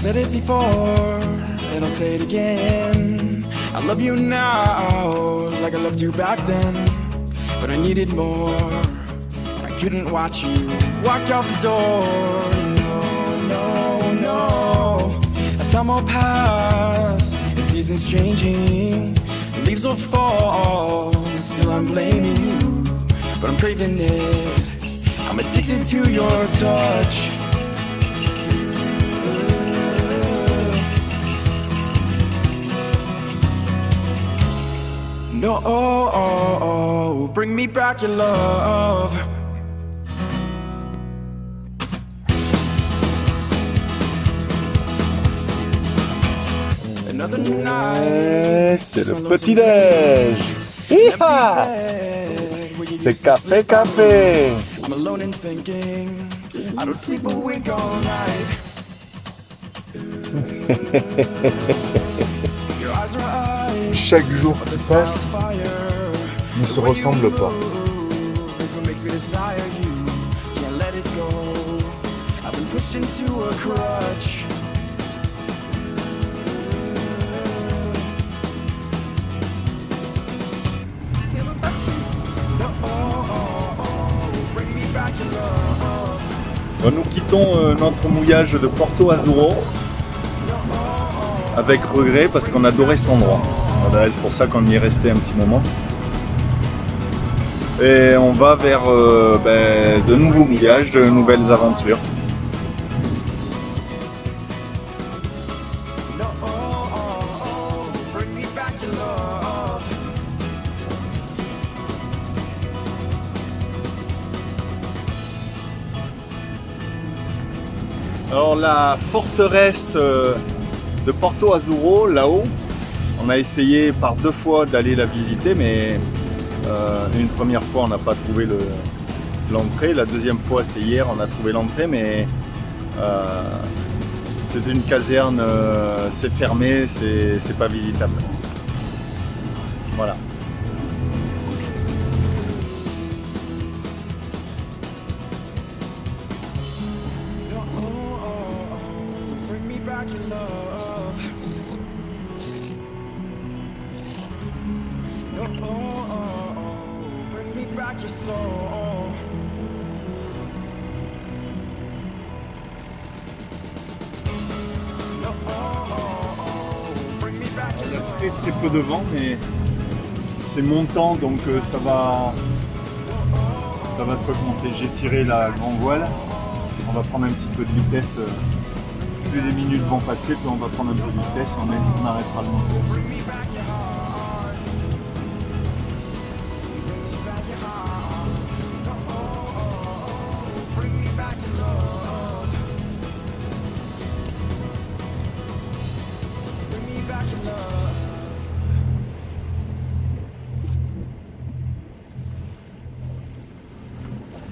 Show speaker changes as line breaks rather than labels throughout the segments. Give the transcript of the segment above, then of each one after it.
said it before, and I'll say it again. I love you now, like I loved you back then. But I needed more, and I couldn't watch you walk out the door. No, no, no. As time will pass, and seasons changing, leaves will fall, and still I'm blaming you. But I'm craving it, I'm addicted to your touch. No, bring me back your love. Another night.
C'est le petit-déj. Hi-ha! C'est café, café.
I'm alone and thinking. I don't sleep a wink all night. Your eyes are eyes.
Chaque jour qui passe ne se ressemble pas.
This what makes me desire you. Can't let it go. I've been pushed into a crutch.
C'est reparti.
Bring me back your love.
Nous quittons notre mouillage de Porto Azuro avec regret parce qu'on adorait cet endroit. Voilà, c'est pour ça qu'on y est resté un petit moment. Et on va vers de nouveaux mouillages, de nouvelles aventures.
Bring me back your love.
Alors la forteresse de Porto Azuro, là-haut, on a essayé par 2 fois d'aller la visiter, mais une première fois on n'a pas trouvé l'entrée, la deuxième fois c'est hier, on a trouvé l'entrée, mais c'est une caserne, c'est fermé, c'est pas visitable. Voilà.
Bring me back your love. Bring me back your soul. Bring me back your
Il y a
love.
très peu de vent, mais c'est montant, donc ça va s'augmenter. J'ai tiré la grand voile, on va prendre un petit peu de vitesse. Plus les minutes vont passer, plus on va prendre un peu de vitesse, on arrêtera le moteur.
Bring me back your heart. Bring me back your love. Bring me back your love.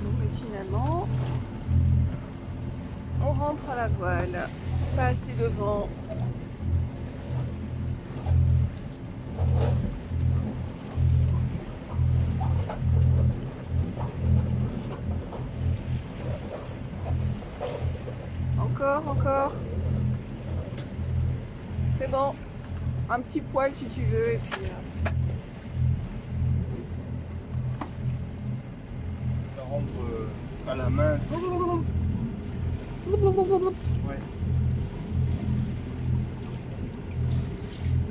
Bon, mais finalement, on rentre à la voile. Pas assez de vent. Encore. C'est bon. Un petit poil si tu veux et puis.
Ça rentre à la main. Ouais.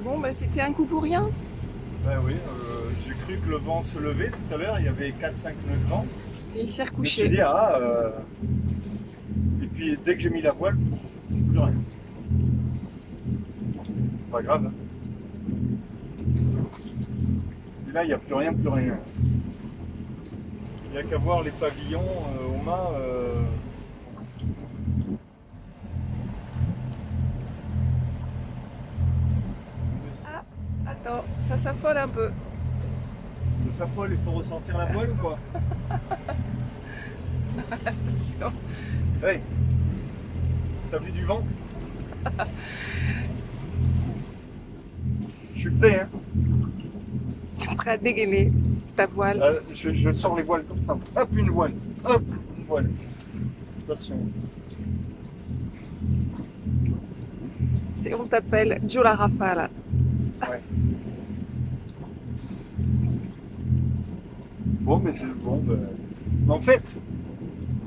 Bon, bah c'était un coup pour rien.
Ben oui, j'ai cru que le vent se levait tout à l'heure, il y avait 4-5 nœuds de vent.
Et il s'est
Je me suis
recouché.
dit, et puis dès que j'ai mis la voile, plus rien. Pas grave. Hein. Et là, il n'y a plus rien. Il n'y a qu'à voir les pavillons au mât.
Ah, attends, ça s'affole un peu.
De sa folle, il faut ressortir la voile ou quoi?
Attention.
Hey, t'as vu du vent? Je suis prêt, hein?
Tu es prêt à dégainer ta voile.
Je sors les voiles comme ça. Hop, une voile. Hop, une voile. Attention.
On t'appelle Joe la Rafale.
Ouais. Bon, mais c'est bon. En fait,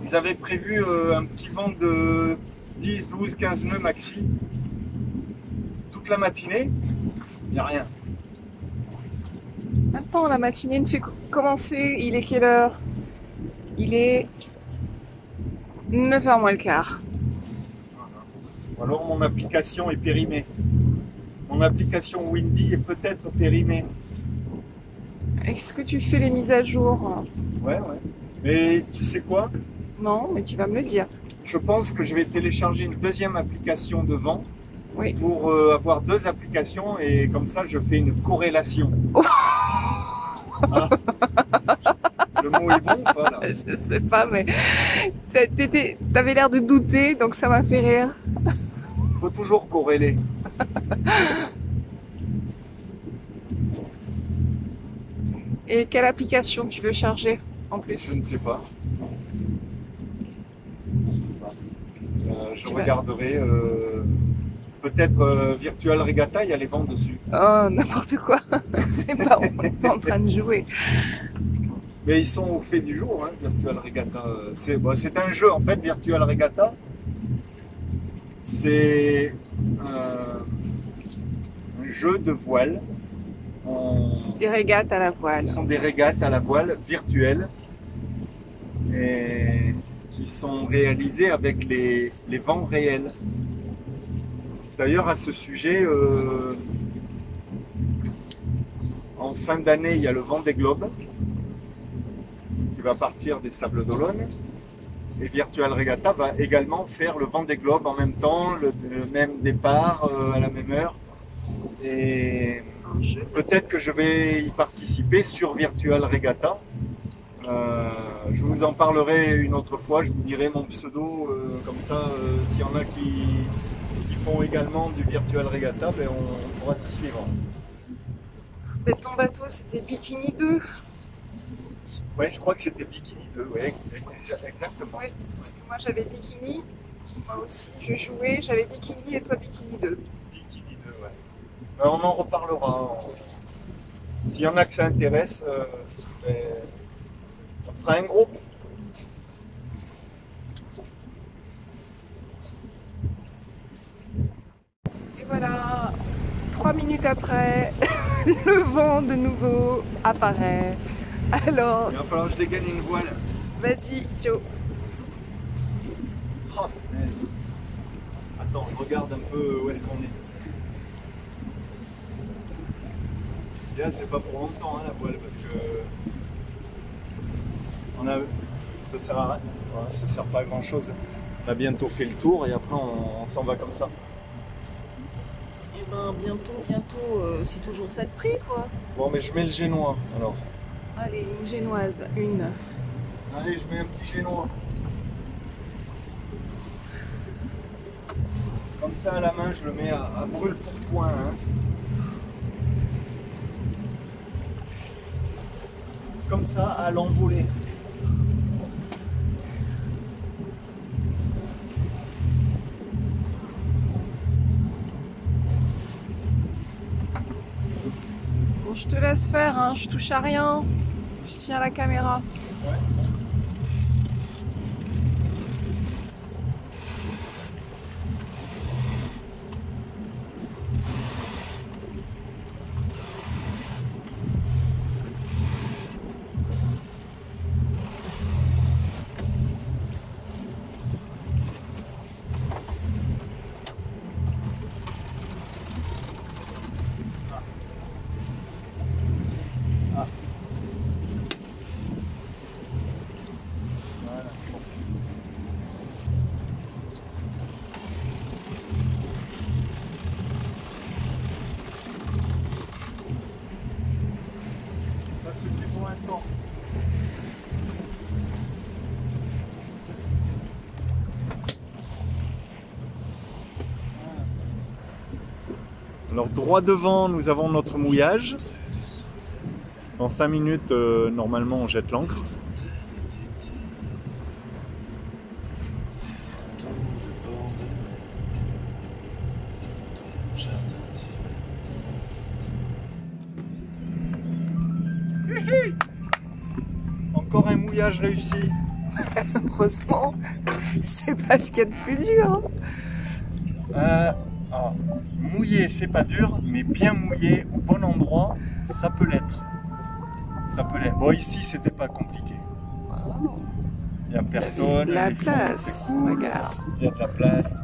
ils avaient prévu un petit vent de 10, 12, 15 nœuds maxi. Toute la matinée, il n'y a rien.
Attends, la matinée ne fait que commencer. Il est quelle heure? Il est 9h moins le quart.
Ou alors mon application est périmée. Mon application Windy est peut-être périmée.
Est-ce que tu fais les mises à jour?
Ouais, ouais. Mais tu sais quoi?
Non, mais tu vas me le dire.
Je pense que je vais télécharger une deuxième application de vent
Oui.
pour avoir deux applications et comme ça je fais une corrélation. Hein? Le mot est bon ou pas là?
Je sais pas, mais t'avais l'air de douter, donc ça m'a fait rire.
Il faut toujours corréler.
Et quelle application tu veux charger en
Je
plus?
ne sais pas. Je ne sais pas. Je
Tu vas-
regarderai. Peut-être Virtual Regatta, il y a les vents dessus.
Oh, n'importe quoi. C'est pas, on n'est pas en train de jouer.
Mais ils sont au fait du jour, hein, Virtual Regatta. C'est un jeu en fait, Virtual Regatta. C'est un jeu de voile.
Des régates à la voile.
Ce sont des régates à la voile virtuelles et qui sont réalisées avec les vents réels. D'ailleurs, à ce sujet, en fin d'année, il y a le Vendée Globe qui va partir des Sables d'Olonne. Et Virtual Regatta va également faire le Vendée Globe en même temps, le même départ, à la même heure. Et peut-être que je vais y participer sur Virtual Regatta. Je vous en parlerai une autre fois, je vous dirai mon pseudo, comme ça, s'il y en a qui font également du Virtual Regatta, ben on pourra s'y suivre.
Mais ton bateau, c'était Bikini 2.
Ouais, je crois que c'était Bikini 2, ouais, exactement.
Oui, parce que moi j'avais Bikini. Moi aussi, je jouais, j'avais Bikini et toi Bikini 2.
Bikini 2, ouais. Ben, on en reparlera. S'il y en a que ça intéresse, ben, on fera un groupe.
Et voilà, 3 minutes après, le vent de nouveau apparaît. Alors,
Il va falloir que je dégaine une voile.
vas-y, Joe.
Oh, punaise. Attends, je regarde un peu où est-ce qu'on est. Là, c'est pas pour longtemps hein, la voile parce que ça sert à rien. Ouais, ça sert pas à grand chose. On a bientôt fait le tour et après on s'en va comme ça.
Eh ben, bientôt, c'est toujours ça de prix, quoi.
Bon, mais je mets le génois alors.
Allez, une génoise, une.
Allez, je mets un petit génois. Comme ça à la main, je le mets à brûle pour point. Hein. Comme ça à l'envolée.
Bon, je te laisse faire, hein, je touche à rien. Je tiens la caméra.
Ouais. Ça suffit pour l'instant. Alors droit devant, nous avons notre mouillage. Dans 5 minutes, normalement, on jette l'ancre. mouillage réussi.
Heureusement, c'est pas ce qu'il y a de plus dur. Hein.
Alors, mouiller, c'est pas dur, mais bien mouillé au bon endroit, ça peut l'être. Ça peut l'être. Bon, ici, c'était pas compliqué.
Oh.
Il n'y a personne.
Il y a de la
les fonds,
place,
c'est cool.
regarde.
Il y a de la place.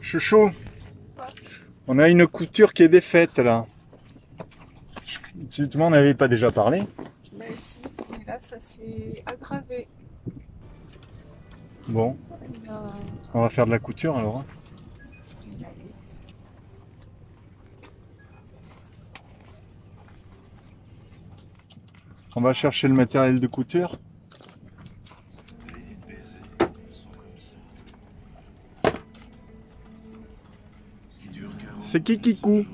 Chouchou, on a une couture qui est défaite là. Tu m'en avais pas déjà parlé?
Bah si, mais là ça s'est aggravé.
Bon, on va faire de la couture alors. Hein. On va chercher le matériel de couture. C'est Kikikou.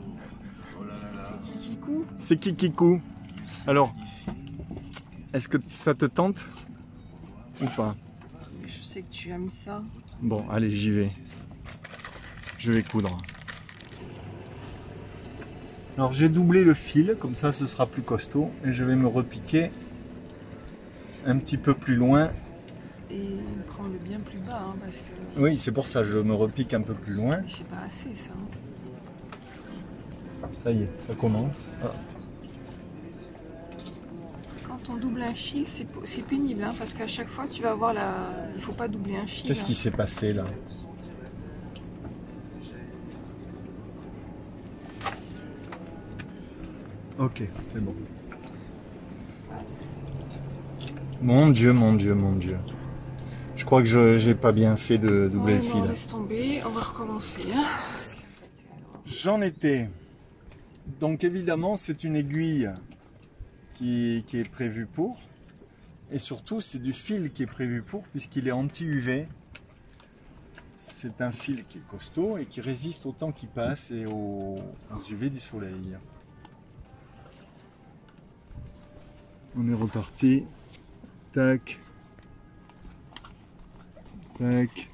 C'est Kikikou.
C'est Kikikou. Alors, est-ce que ça te tente ou pas?
Je sais que tu aimes ça.
Bon, allez, j'y vais. Je vais coudre. Alors, j'ai doublé le fil, comme ça ce sera plus costaud. Et je vais me repiquer un petit peu plus loin.
Et prends-le bien plus bas, hein, parce que...
Oui, c'est pour ça, je me repique un peu plus loin.
C'est pas assez ça. Hein.
Ça y est, ça commence. Ah.
Quand on double un fil, c'est pénible, hein, parce qu'à chaque fois tu vas avoir la... Il faut pas doubler un fil.
Qu'est-ce qui s'est passé là? Ok, c'est bon. Mon Dieu, mon Dieu, mon Dieu. Je crois que je n'ai pas bien fait de doubler le fil.
Non, laisse tomber, on va recommencer. Hein.
J'en étais. Donc évidemment, c'est une aiguille qui est prévue pour. Et surtout, c'est du fil qui est prévu pour, puisqu'il est anti-UV. C'est un fil qui est costaud et qui résiste au temps qui passe et aux UV du soleil. On est reparti. Tac. Tac.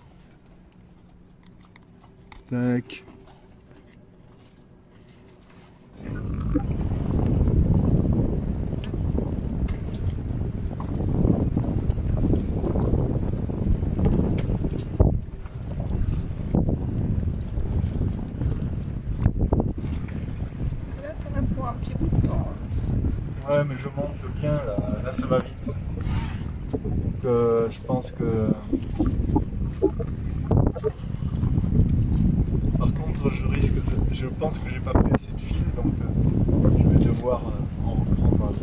Tac.
Là, t'en as pour un petit bout de temps.
Ouais, mais je monte bien là, là ça va vite. Donc je pense que... Par contre, je pense que j'ai pas pris assez de fil, donc je vais devoir en reprendre,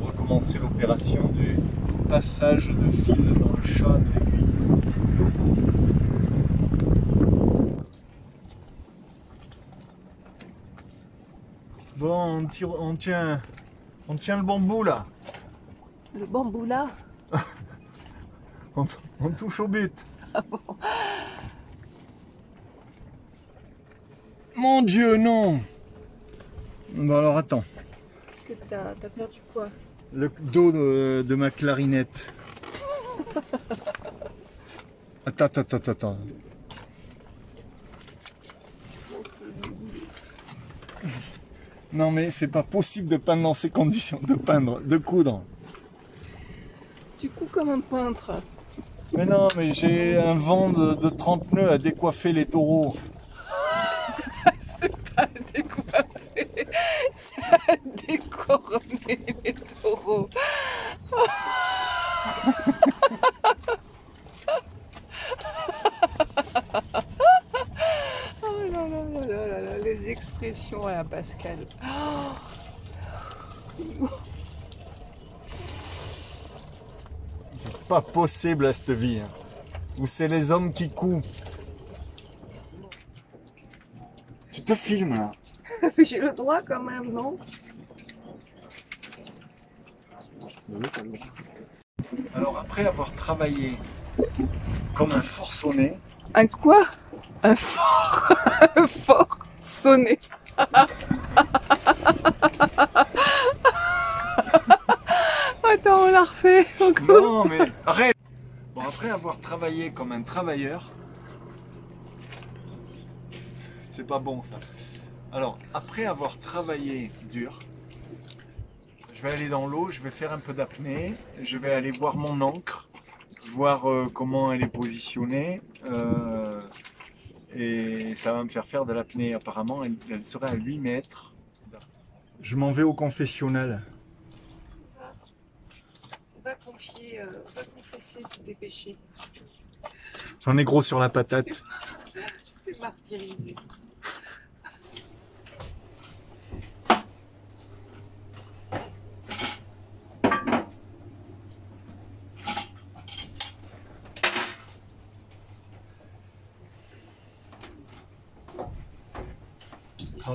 recommencer l'opération du passage de fil dans le chat de l'aiguille. Bon, on tient le bambou là.
Le bambou là.
On touche au but.
Ah bon.
Mon Dieu, non. Bon alors attends.
Est-ce que t'as perdu quoi?
Le dos de ma clarinette. Attends. Non mais c'est pas possible de peindre dans ces conditions, de coudre.
Tu couds comme un peintre.
Mais non, mais j'ai un vent de 30 nœuds à décoiffer les taureaux.
C'est pas à décoiffer, c'est à décorner les taureaux. Oh là là là là là, les expressions à la Pascal.
C'est pas possible à cette vie, hein, où c'est les hommes qui coupent. Tu te filmes là?
J'ai le droit quand même, non?
Alors après avoir travaillé comme un forcené,
Un quoi? Un fort sonné. Attends, l'a refait encore.
Non, mais arrête. Bon, après avoir travaillé comme un travailleur, c'est pas bon ça. Alors, après avoir travaillé dur, je vais aller dans l'eau, je vais faire un peu d'apnée, je vais aller voir mon ancre, voir comment elle est positionnée, et ça va me faire de l'apnée. Apparemment, elle serait à 8 mètres. Je m'en vais au confessionnal.
Va confesser tous tes péchés.
J'en ai gros sur la patate.
T'es martyrisé.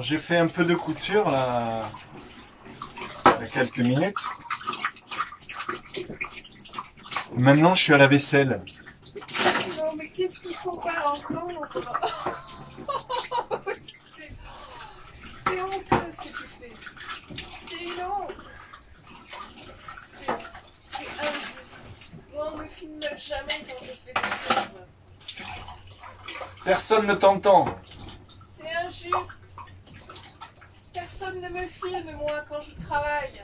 J'ai fait un peu de couture là, il y a quelques minutes. Maintenant, je suis à la vaisselle.
Non, mais qu'est-ce qu'il faut pas entendre? C'est honteux ce que tu fais. C'est une honte. C'est injuste. Moi, on me filme jamais quand je fais des choses.
Personne ne t'entend.
C'est injuste. Personne ne me filme, moi, quand je travaille.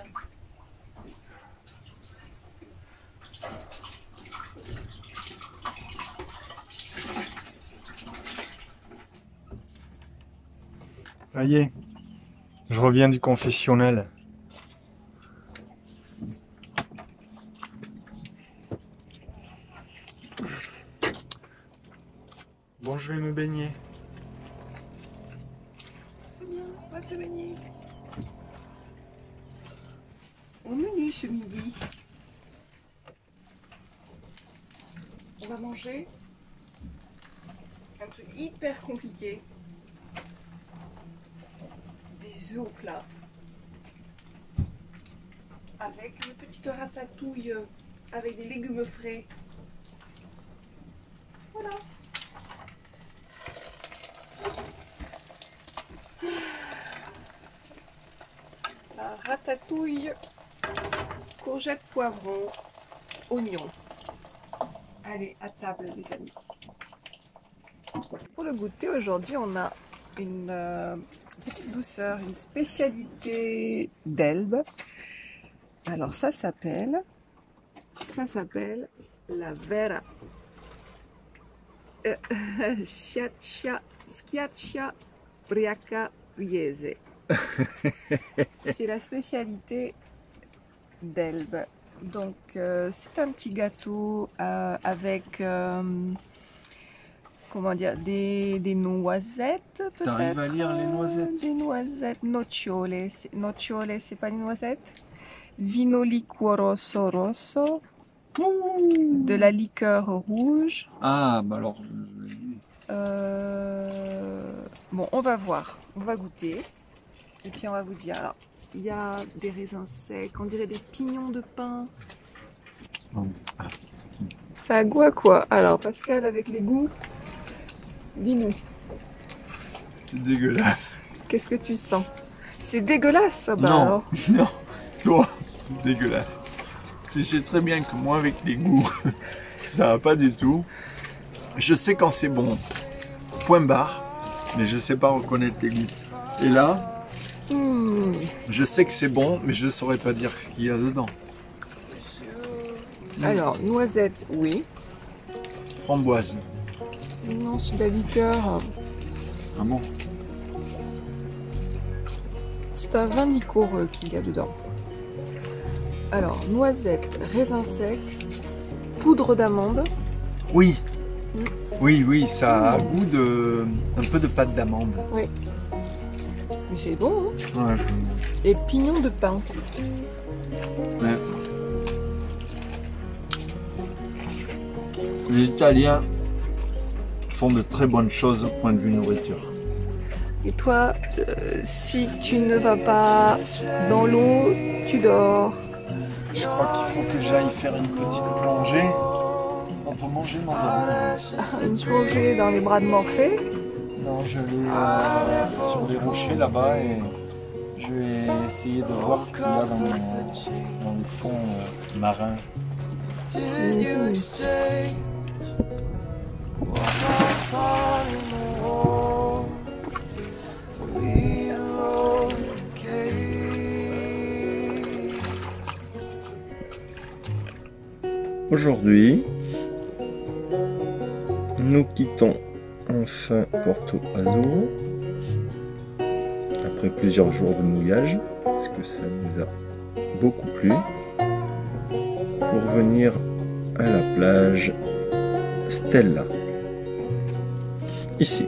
Ça y est, je reviens du confessionnal. Bon, je vais me baigner.
C'est bien, va te baigner. Au menu ce midi, on va manger un truc hyper compliqué. Des œufs au plat. Avec une petite ratatouille avec des légumes frais. Voilà. La ratatouille, courgettes, poivrons, oignons. Allez, à table les amis. Pour le goûter, aujourd'hui on a une petite douceur, une spécialité d'Elbe. Alors ça s'appelle la vera schiaccia briaca riese. C'est la spécialité d'Elbe. Donc c'est un petit gâteau avec comment dire, des noisettes peut-être.
T'arrives à lire les noisettes?
Des noisettes, nocciole. Nocciole, c'est pas des noisettes. Vino liquoroso rosso. De la liqueur rouge.
Ah, bah alors...
Bon, on va voir, on va goûter. Et puis on va vous dire. Alors, il y a des raisins secs, on dirait des pignons de pain. Ça a goût à quoi? Alors, Pascal, avec les goûts, dis-nous.
C'est dégueulasse.
Qu'est-ce que tu sens? C'est dégueulasse, bah
Non,
alors.
non, toi, c'est dégueulasse. Tu sais très bien que moi, avec les goûts, ça va pas du tout. Je sais quand c'est bon, point barre, mais je sais pas reconnaître les goûts. Et là, je sais que c'est bon, mais je saurais pas dire ce qu'il y a dedans.
Alors, noisette, oui.
Framboise.
Non, c'est de la liqueur.
Ah bon?
C'est un vin liquoreux qu'il y a dedans. Alors, noisette, raisin sec, poudre d'amande.
Oui. Oui, oui, ça a goût de... un peu de pâte d'amande.
Oui. Mais c'est bon, hein?
Ouais.
Et pignons de pain.
Ouais. Les Italiens font de très bonnes choses au point de vue nourriture.
Et toi, si tu ne vas pas dans l'eau, tu dors.
Je crois qu'il faut que j'aille faire une petite plongée. Entre manger et m'endormir.
Une plongée dans les bras de Morphée.
Non, je vais sur les rochers là-bas et
Je vais essayer de voir ce qu'il y a dans le fond marin.
Aujourd'hui, nous quittons enfin Porto Azuro après plusieurs jours de mouillage, parce que ça nous a beaucoup plu, pour venir à la plage Stella, ici.